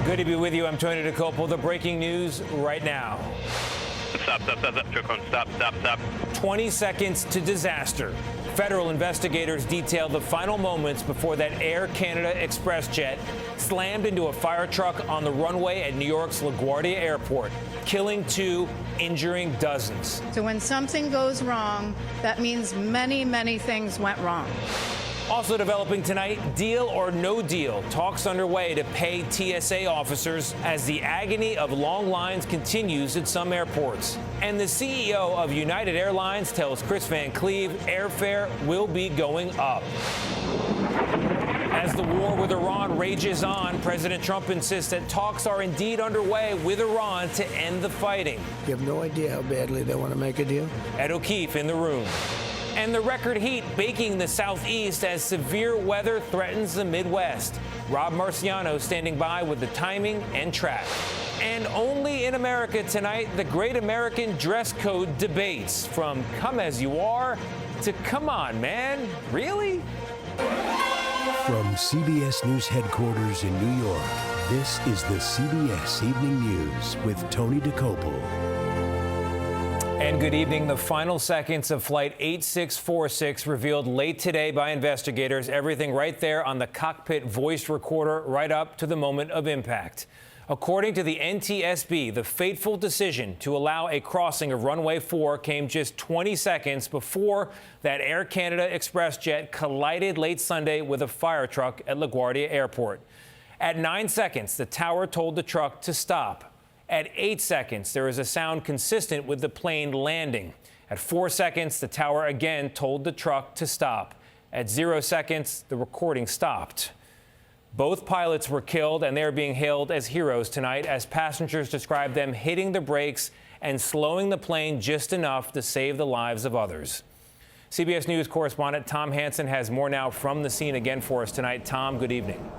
Good to be with you. I'm Tony DeCopel. The breaking news right now. Stop. 20 seconds to disaster. Federal investigators detailed the final moments before that Air Canada Express jet slammed into a fire truck on the runway at New York's LaGuardia Airport, killing 2, injuring dozens. So when something goes wrong, that means many, many things went wrong. Also developing tonight, deal or no deal. Talks underway to pay TSA officers as the agony of long lines continues at some airports. And the CEO of United Airlines tells Chris Van Cleve airfare will be going up. As the war with Iran rages on, President Trump insists that talks are indeed underway with Iran to end the fighting. You have no idea how badly they want to make a deal. Ed O'Keefe in the room. And the record heat baking the Southeast as severe weather threatens the Midwest. Rob Marciano standing by with the timing and track. And only in America tonight, the great American dress code debates. From come as you are to come on, man, really? From CBS News headquarters in New York, this is the CBS Evening News with Tony DeCopel. And good evening. The final seconds of Flight 8646 revealed late today by investigators. Everything right there on the cockpit voice recorder right up to the moment of impact. According to the NTSB, the fateful decision to allow a crossing of runway 4 came just 20 seconds before that Air Canada Express jet collided late Sunday with a fire truck at LaGuardia Airport. At 9 seconds, the tower told the truck to stop. At 8 seconds, there is a sound consistent with the plane landing. At 4 seconds, the tower again told the truck to stop. At 0 seconds, the recording stopped. Both pilots were killed, and they are being hailed as heroes tonight as passengers describe them hitting the brakes and slowing the plane just enough to save the lives of others. CBS News correspondent Tom Hansen has more now from the scene again for us tonight. Tom, good evening.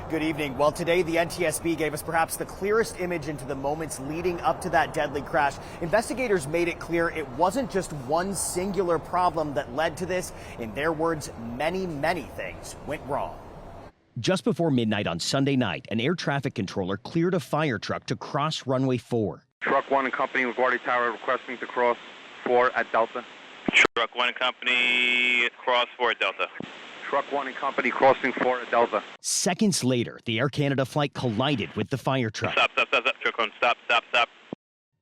Good evening. Well, today the NTSB gave us perhaps the clearest image into the moments leading up to that deadly crash. Investigators made it clear it wasn't just one singular problem that led to this. In their words, many, many things went wrong. Just before midnight on Sunday night, an air traffic controller cleared a fire truck to cross runway 4. Truck 1 and Company, LaGuardia Tower, requesting to cross 4 at Delta. Truck 1 and Company, cross 4 at Delta. Truck 1 and Company, crossing 4 at Delta. Seconds later, the Air Canada flight collided with the fire truck. Stop. Truck 1, stop.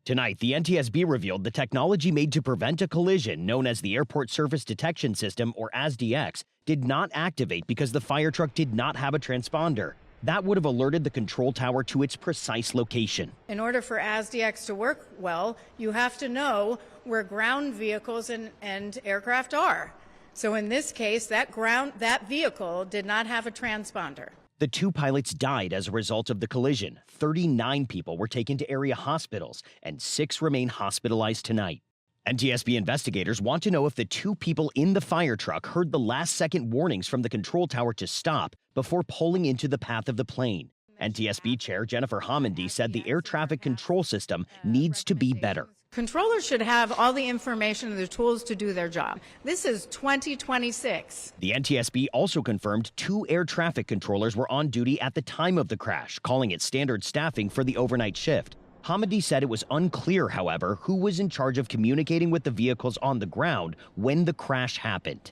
Tonight, the NTSB revealed the technology made to prevent a collision, known as the Airport Surface Detection System, or ASDX, did not activate because the fire truck did not have a transponder. That would have alerted the control tower to its precise location. In order for ASDX to work well, you have to know where ground vehicles and aircraft are. So in this case, that vehicle did not have a transponder. The 2 pilots died as a result of the collision. 39 people were taken to area hospitals, and 6 remain hospitalized tonight. NTSB investigators want to know if the 2 people in the fire truck heard the last-second warnings from the control tower to stop before pulling into the path of the plane. NTSB Chair Jennifer Homendy said the air traffic control system needs to be better. Controllers should have all the information and the tools to do their job. This is 2026. The NTSB also confirmed 2 air traffic controllers were on duty at the time of the crash, calling it standard staffing for the overnight shift. Homendy said it was unclear, however, who was in charge of communicating with the vehicles on the ground when the crash happened.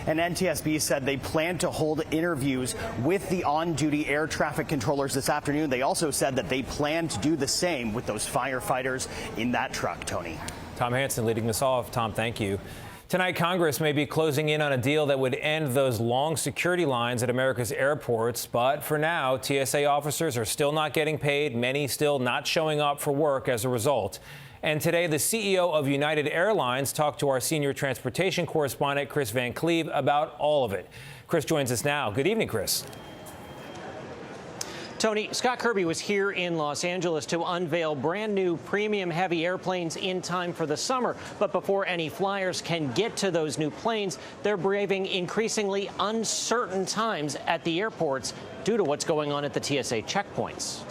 And NTSB said they plan to hold interviews with the on-duty air traffic controllers this afternoon. They also said that they plan to do the same with those firefighters in that truck, Tony. Tom Hansen leading this off. Tom, thank you. Tonight, Congress may be closing in on a deal that would end those long security lines at America's airports. But for now, TSA officers are still not getting paid, many still not showing up for work as a result. And today, the CEO of United Airlines talked to our senior transportation correspondent, Chris Van Cleve, about all of it. Chris joins us now. Good evening, Chris. Tony, Scott Kirby was here in Los Angeles to unveil brand new premium heavy airplanes in time for the summer. But before any flyers can get to those new planes, they're braving increasingly uncertain times at the airports due to what's going on at the TSA checkpoints.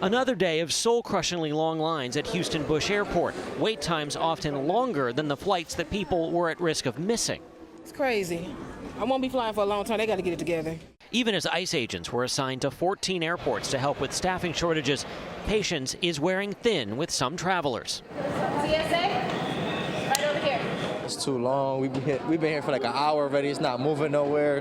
Another day of soul-crushingly long lines at Houston Bush Airport. Wait times often longer than the flights that people were at risk of missing. It's crazy. I won't be flying for a long time. They got to get it together. Even as ICE agents were assigned to 14 airports to help with staffing shortages, patience is wearing thin with some travelers. TSA, right over here. It's too long. We've been here for like an hour already. It's not moving nowhere.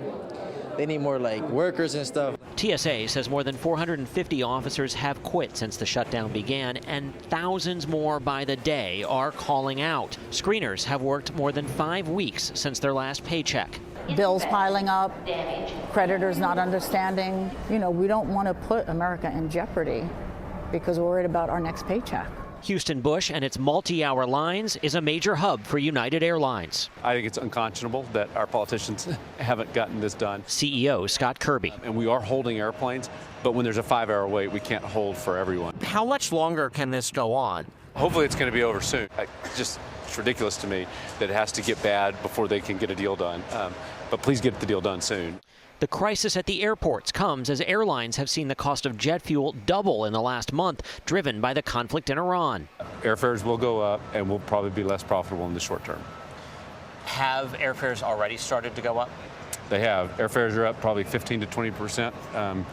They need more like workers and stuff. TSA says more than 450 officers have quit since the shutdown began, and thousands more by the day are calling out. Screeners have worked more than 5 weeks since their last paycheck. Bills piling up, creditors not understanding. You know, we don't want to put America in jeopardy because we're worried about our next paycheck. Houston Bush and its multi-hour lines is a major hub for United Airlines. I think it's unconscionable that our politicians haven't gotten this done. CEO Scott Kirby. And we are holding airplanes, but when there's a 5-hour wait, we can't hold for everyone. How much longer can this go on? Hopefully it's going to be over soon. It's ridiculous to me that it has to get bad before they can get a deal done. But please get the deal done soon. The crisis at the airports comes as airlines have seen the cost of jet fuel double in the last month, driven by the conflict in Iran. Airfares will go up and will probably be less profitable in the short term. Have airfares already started to go up? They have. Airfares are up probably 15 to 20%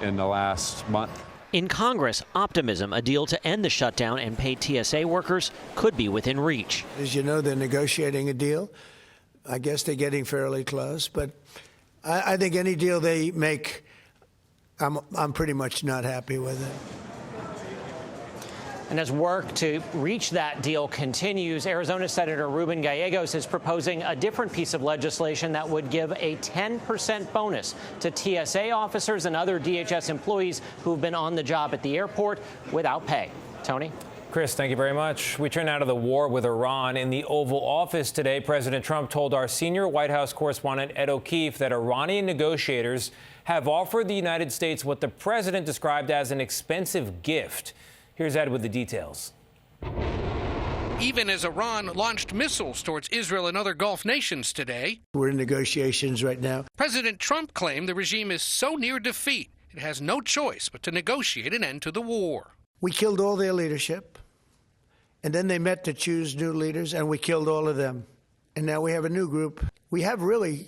in the last month. In Congress, optimism a deal to end the shutdown and pay TSA workers could be within reach. As you know, they're negotiating a deal. I guess they're getting fairly close, but I think any deal they make, I'm pretty much not happy with it. And as work to reach that deal continues, Arizona Senator Ruben Gallegos is proposing a different piece of legislation that would give a 10% bonus to TSA officers and other DHS employees who've been on the job at the airport without pay. Tony? Chris, thank you very much. We turn now to the war with Iran. In the Oval Office today, President Trump told our senior White House correspondent Ed O'Keefe that Iranian negotiators have offered the United States what the president described as an expensive gift. Here's Ed with the details. Even as Iran launched missiles towards Israel and other Gulf nations today, We're in negotiations right now. President Trump claimed the regime is so near defeat, it has no choice but to negotiate an end to the war. We killed all their leadership, and then they met to choose new leaders, and we killed all of them. And now we have a new group. We have really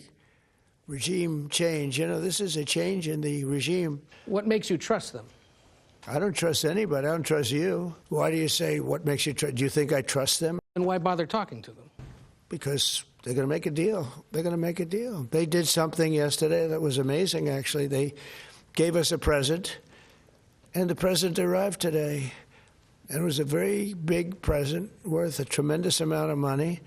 regime change. You know, this is a change in the regime. What makes you trust them? I don't trust anybody. I don't trust you. Why do you say what makes you trust? Do you think I trust them? And why bother talking to them? Because they're going to make a deal. They're going to make a deal. They did something yesterday that was amazing, actually. They gave us a present, and the present arrived today. And it was a very big present worth a tremendous amount of money.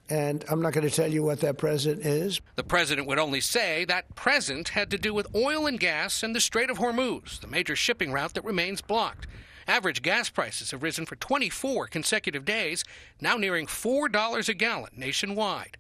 And I'm not going to tell you what that present is. The president would only say that present had to do with oil and gas and the Strait of Hormuz, the major shipping route that remains blocked. Average gas prices have risen for 24 consecutive days, now nearing $4 a gallon nationwide.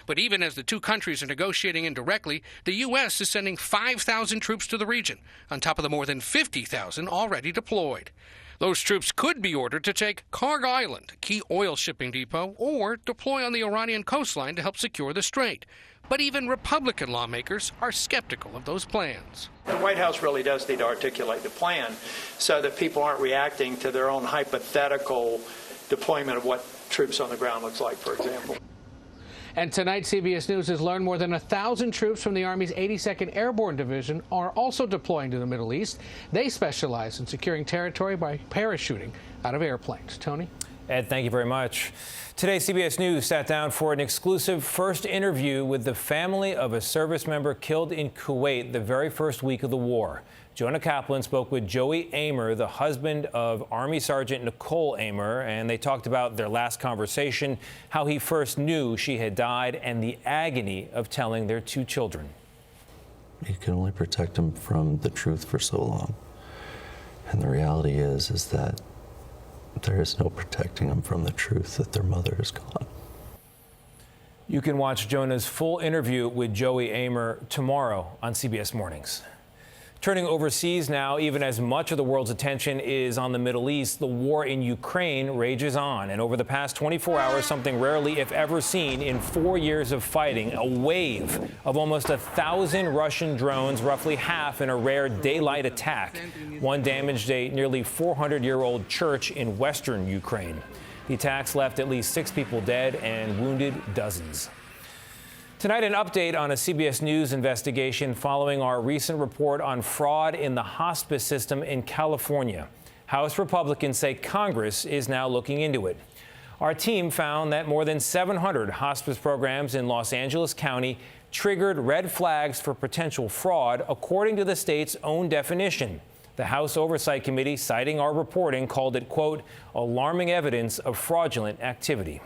But even as the two countries are negotiating indirectly, the U.S. is sending 5,000 troops to the region, on top of the more than 50,000 already deployed. Those troops could be ordered to take Karg Island, a key oil shipping depot, or deploy on the Iranian coastline to help secure the strait. But even Republican lawmakers are skeptical of those plans. The White House really does need to articulate the plan so that people aren't reacting to their own hypothetical deployment of what troops on the ground looks like, for example. And tonight, CBS News has learned more than 1,000 troops from the Army's 82nd Airborne Division are also deploying to the Middle East. They specialize in securing territory by parachuting out of airplanes. Tony? Ed, thank you very much. Today, CBS News sat down for an exclusive first interview with the family of a service member killed in Kuwait the very first week of the war. Jonah Kaplan spoke with Joey Amer, the husband of Army Sergeant Nicole Amer, and they talked about their last conversation, how he first knew she had died, and the agony of telling their two children. You can only protect them from the truth for so long. And the reality is that there is no protecting them from the truth that their mother is gone. You can watch Jonah's full interview with Joey Amer tomorrow on CBS Mornings. Turning overseas now, even as much of the world's attention is on the Middle East, the war in Ukraine rages on. And over the past 24 hours, something rarely, if ever seen in 4 years of fighting, a wave of almost 1,000 Russian drones, roughly half in a rare daylight attack. One damaged a nearly 400-year-old church in western Ukraine. The attacks left at least 6 people dead and wounded dozens. Tonight, an update on a CBS News investigation following our recent report on fraud in the hospice system in California. House Republicans say Congress is now looking into it. Our team found that more than 700 hospice programs in Los Angeles County triggered red flags for potential fraud, according to the state's own definition. The House Oversight Committee, citing our reporting, called it, quote, alarming evidence of fraudulent activity.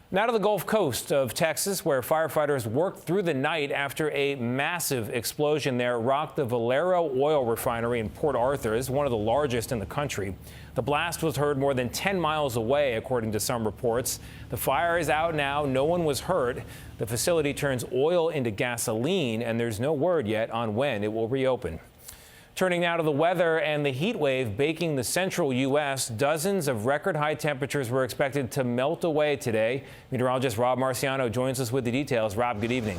Now to the Gulf Coast of Texas, where firefighters worked through the night after a massive explosion there rocked the Valero oil refinery in Port Arthur. It's one of the largest in the country. The blast was heard more than 10 miles away, according to some reports. The fire is out now. No one was hurt. The facility turns oil into gasoline, and there's no word yet on when it will reopen. Turning now to the weather and the heat wave baking the central U.S. Dozens of record-high temperatures were expected to melt away today. Meteorologist Rob Marciano joins us with the details. Rob, good evening.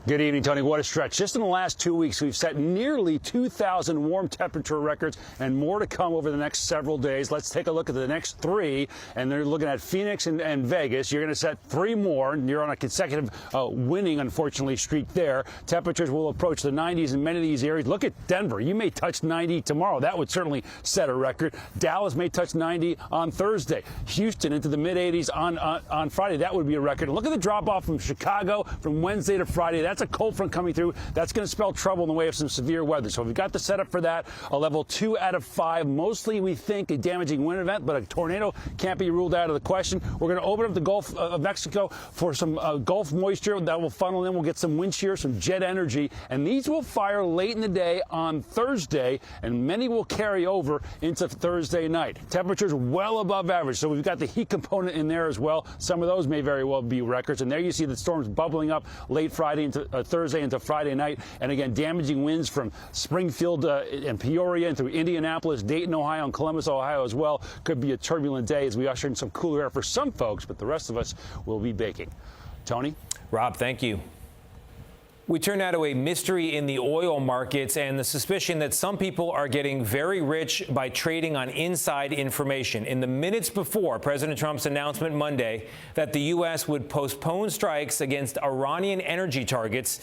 Good evening, Tony. What a stretch. Just in the last 2 weeks, we've set nearly 2,000 warm temperature records and more to come over the next several days. Let's take a look at the next three. And they're looking at Phoenix and Vegas. You're going to set three more. You're on a consecutive winning, unfortunately, streak there. Temperatures will approach the 90s in many of these areas. Look at Denver. You may touch 90 tomorrow. That would certainly set a record. Dallas may touch 90 on Thursday. Houston into the mid-80s on Friday. That would be a record. Look at the drop-off from Chicago from Wednesday to Friday. That's a cold front coming through. That's going to spell trouble in the way of some severe weather. So we've got the setup for that. A level 2 out of 5. Mostly, we think, a damaging wind event, but a tornado can't be ruled out of the question. We're going to open up the Gulf of Mexico for some Gulf moisture that will funnel in. We'll get some wind shear, some jet energy, and these will fire late in the day on Thursday, and many will carry over into Thursday night. Temperatures well above average, so we've got the heat component in there as well. Some of those may very well be records, and there you see the storms bubbling up late Friday into Thursday into Friday night. And again, damaging winds from Springfield and Peoria and through Indianapolis, Dayton, Ohio, and Columbus, Ohio as well. Could be a turbulent day as we usher in some cooler air for some folks, but the rest of us will be baking. Tony? Rob, thank you. We turn now to a mystery in the oil markets and the suspicion that some people are getting very rich by trading on inside information. In the minutes before President Trump's announcement Monday that the U.S. would postpone strikes against Iranian energy targets,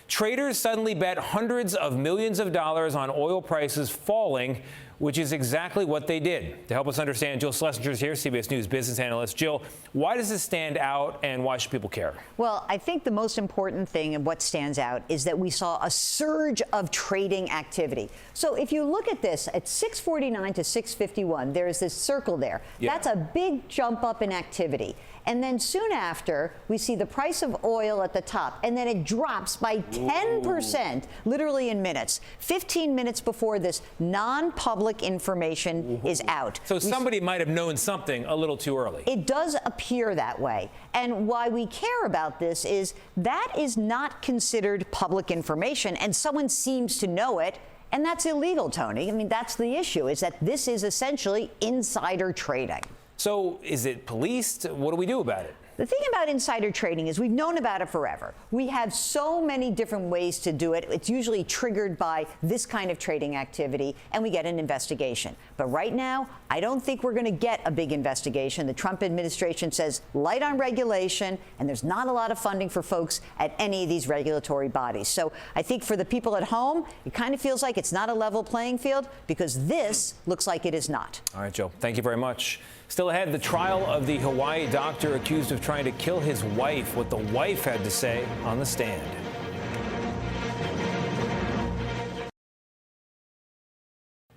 traders suddenly bet hundreds of millions of dollars on oil prices falling, which is exactly what they did. To help us understand, Jill Schlesinger is here, CBS News business analyst. Jill, why does this stand out and why should people care? Well, I think the most important thing and what stands out is that we saw a surge of trading activity. So if you look at this at 649 to 651, there's this circle there. Yeah. That's a big jump up in activity. And then soon after, we see the price of oil at the top, and then it drops by 10%, literally in minutes. 15 minutes before this non-public information is out. So somebody might have known something a little too early. It does appear that way. And why we care about this is that is not considered public information, and someone seems to know it. And that's illegal, Tony. I mean, that's the issue, is that this is essentially insider trading. So is it policed? What do we do about it? The thing about insider trading is we've known about it forever. We have so many different ways to do it. It's usually triggered by this kind of trading activity, and we get an investigation. But right now, I don't think we're going to get a big investigation. The Trump administration says light on regulation, and there's not a lot of funding for folks at any of these regulatory bodies. So I think for the people at home, it kind of feels like it's not a level playing field because this looks like it is not. All right, Joe. Thank you very much. Still ahead, the trial of the Hawaii doctor accused of trying to kill his wife, what the wife had to say on the stand.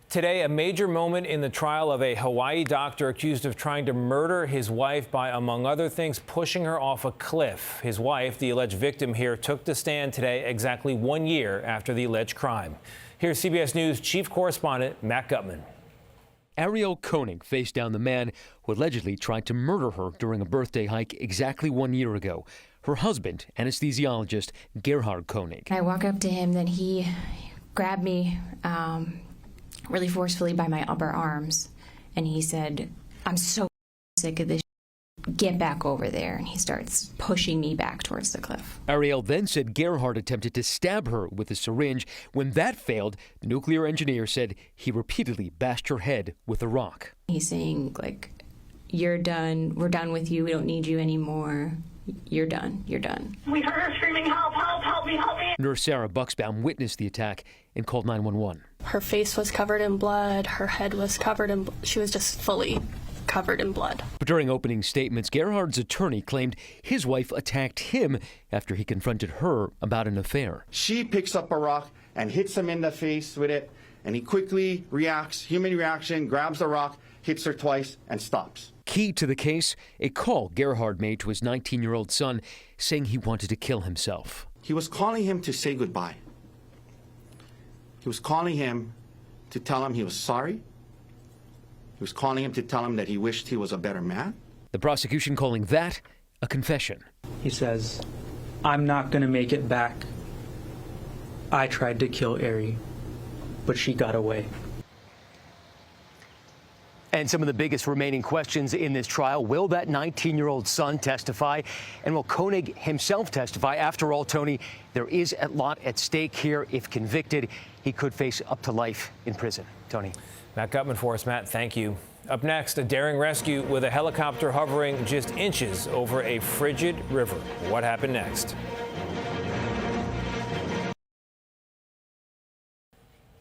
Today, a major moment in the trial of a Hawaii doctor accused of trying to murder his wife by, among other things, pushing her off a cliff. His wife, the alleged victim here, took the stand today exactly 1 year after the alleged crime. Here's CBS News chief correspondent Matt Gutman. Ariel Koenig faced down the man who allegedly tried to murder her during a birthday hike exactly 1 year ago. Her husband, anesthesiologist Gerhard Koenig. I walk up to him, then he grabbed me really forcefully by my upper arms, and he said, "I'm so sick of this. Get back over there." And he starts pushing me back towards the cliff. Ariel then said Gerhard attempted to stab her with a syringe. When that failed, the nuclear engineer said he repeatedly bashed her head with a rock. He's saying, like, you're done. We're done with you. We don't need you anymore. You're done. You're done. We heard her screaming, help, help, help me, help me. Nurse Sarah Buxbaum witnessed the attack and called 911. Her face was covered in blood. Her head was covered in she was just fully covered in blood. But during opening statements, Gerhard's attorney claimed his wife attacked him after he confronted her about an affair. She picks up a rock and hits him in the face with it, and he quickly reacts, human reaction, grabs the rock, hits her twice, and stops. Key to the case, a call Gerhard made to his 19-year-old son saying he wanted to kill himself. He was calling him to say goodbye. He was calling him to tell him he was sorry. He was calling him to tell him that he wished he was a better man. The prosecution calling that a confession. He says, I'm not going to make it back. I tried to kill Ari, but she got away. And some of the biggest remaining questions in this trial: will that 19-year-old son testify? And will Koenig himself testify? After all, Tony, there is a lot at stake here. If convicted, he could face up to life in prison. Tony. Matt Gutman for us. Matt, thank you. Up next, a daring rescue with a helicopter hovering just inches over a frigid river. What happened next?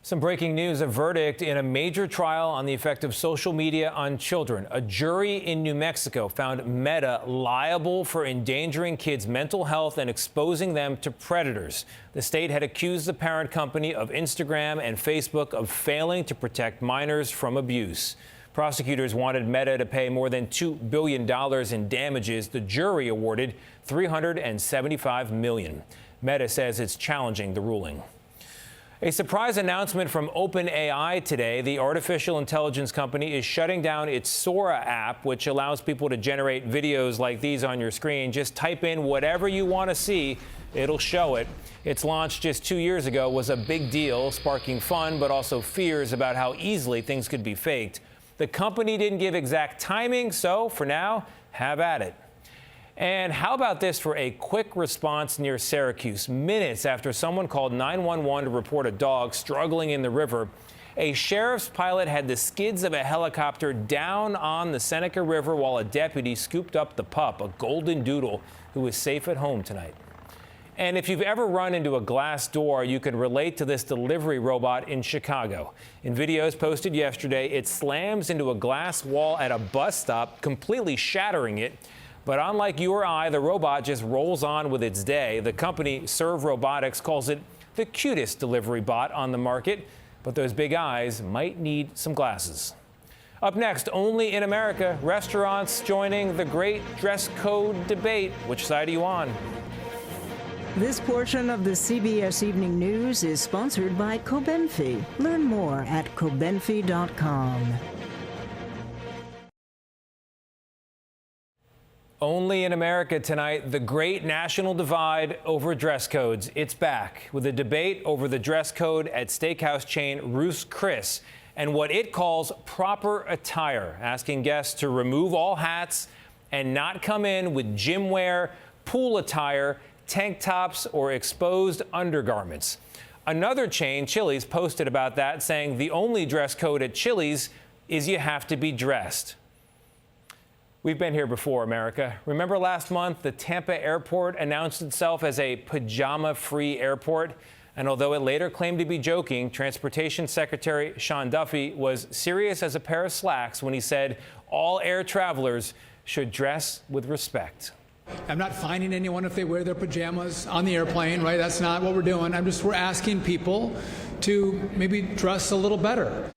Some breaking news: a verdict in a major trial on the effect of social media on children. A jury in New Mexico found Meta liable for endangering kids' mental health and exposing them to predators. The state had accused the parent company of Instagram and Facebook of failing to protect minors from abuse. Prosecutors wanted Meta to pay more than $2 billion in damages. The jury awarded $375 million. Meta says it's challenging the ruling. A surprise announcement from OpenAI today. The artificial intelligence company is shutting down its Sora app, which allows people to generate videos like these on your screen. Just type in whatever you want to see. It'll show it. Its launch just 2 years ago was a big deal, sparking fun but also fears about how easily things could be faked. The company didn't give exact timing, so for now, have at it. And how about this for a quick response near Syracuse? Minutes after someone called 911 to report a dog struggling in the river, a sheriff's pilot had the skids of a helicopter down on the Seneca River while a deputy scooped up the pup, a golden doodle, who is safe at home tonight. And if you've ever run into a glass door, you can relate to this delivery robot in Chicago. In videos posted yesterday, it slams into a glass wall at a bus stop, completely shattering it. But unlike you or I, the robot just rolls on with its day. The company, Serve Robotics, calls it the cutest delivery bot on the market. But those big eyes might need some glasses. Up next, only in America, restaurants joining the great dress code debate. Which side are you on? This portion of the CBS Evening News is sponsored by Cobenfy. Learn more at cobenfy.com. Only in America tonight, the great national divide over dress codes. It's back with a debate over the dress code at steakhouse chain Ruth's Chris and what it calls proper attire, asking guests to remove all hats and not come in with gym wear, pool attire, tank tops, or exposed undergarments. Another chain, Chili's, posted about that, saying the only dress code at Chili's is you have to be dressed. We've been here before, America. Remember last month, the Tampa airport announced itself as a pajama-free airport? And although it later claimed to be joking, Transportation Secretary Sean Duffy was serious as a pair of slacks when he said all air travelers should dress with respect. I'm not fining anyone if they wear their pajamas on the airplane, right? That's not what we're doing. We're asking people to maybe dress a little better.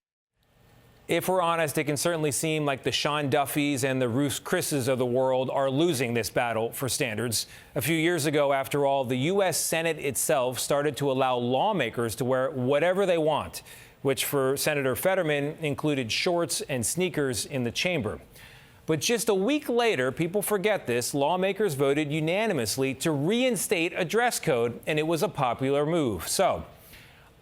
If we're honest, it can certainly seem like the Sean Duffys and the Ruth's Chris's of the world are losing this battle for standards. A few years ago, after all, the U.S. Senate itself started to allow lawmakers to wear whatever they want, which for Senator Fetterman included shorts and sneakers in the chamber. But just a week later, people forget this, lawmakers voted unanimously to reinstate a dress code, and it was a popular move. So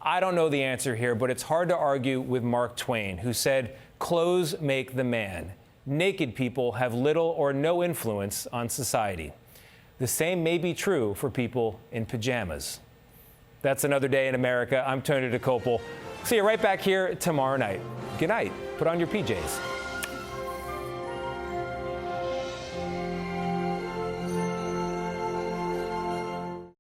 I don't know the answer here, but it's hard to argue with Mark Twain, who said, clothes make the man. Naked people have little or no influence on society. The same may be true for people in pajamas. That's another day in America. I'm Tony DeCopel. See you right back here tomorrow night. Good night. Put on your PJs.